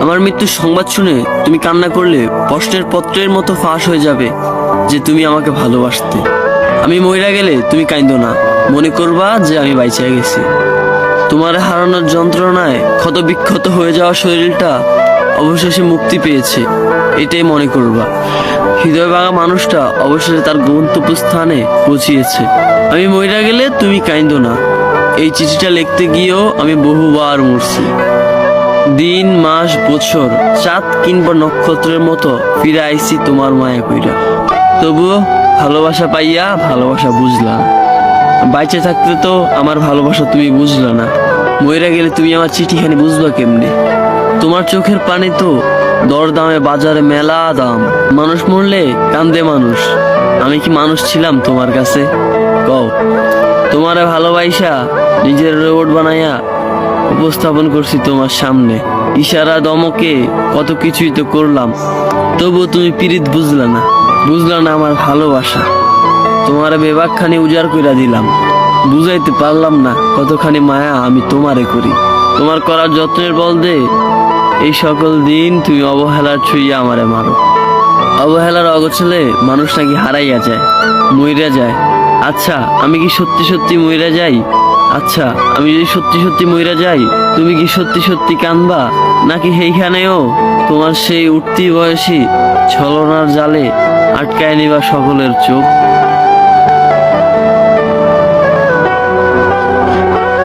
আমার মৃত্যুর সংবাদ শুনে তুমি কান্না করলে প্রশ্নের পত্রের মতো ফাঁস হয়ে যাবে যে তুমি আমাকে ভালোবাসতে। আমি মইরা গেলে তুমি কাইন্দো না, মনে করবা যে আমি বাইচা গেছি। তোমার হারানোর যন্ত্রণায় ক্ষত বিক্ষত হয়ে যাওয়া শরীরটা অবশেষে মুক্তি পেয়েছে, এটাই মনে করবা। হৃদয় ভাঙা মানুষটা অবশেষে তার গন্তব্যস্থানে পৌঁছিয়েছে। আমি মইরা গেলে তুমি কাইন্দো না, এই চিঠিটা লিখতে গিয়েও আমি বহুবার মরছি। দিন, মাস, বছর, চাঁদ কিংবা নক্ষত্রের মতো ফিরে আইছি তোমার মায়া কইরা। তবুও ভালোবাসা পাইয়া ভালোবাসা বুঝলা না। বাইচে থাকতে তো আমার ভালোবাসা তুমি বুঝলা না, মইরা গেলে তুমি আমার চিঠিখানি বুঝবা কেমনে? তোমার চোখের পানি তো দরদামে বাজারে মেলা দাম। মানুষ মরলে কান্দে মানুষ, আমি কি মানুষ ছিলাম তোমার কাছে? কও। তোমারে ভালোবাসা নিজের রোবট বানাইয়া উপস্থাপন করছি তোমার সামনে, ইশারা দমকে কত কিছুই তো করলাম, তবুও তুমি পিরিত বুঝলা না, বুঝলা না আমার ভালোবাসা। তোমার বেবাকখানি উজাড় কইরা দিলাম, বুঝাইতে পারলাম না কতখানি মায়া আমি তোমারে করি। তোমার করার যত্নের বল দে এই সকল দিন তুমি অবহেলার ছুঁইয়া আমারে মারো। অবহেলার অগোছলে মানুষ নাকি হারাইয়া যায়, মইরা যায়। আচ্ছা আমি কি সত্যি সত্যি মইরা যাই? আচ্ছা আমি যদি সত্যি সত্যি মইরা যাই, তুমি কি সত্যি সত্যি কাঁদবা? নাকি সেইখানেও তোমার সেই উঠতি বয়সী ছলনার জালে আটকায় নিবা সকলের চোখ?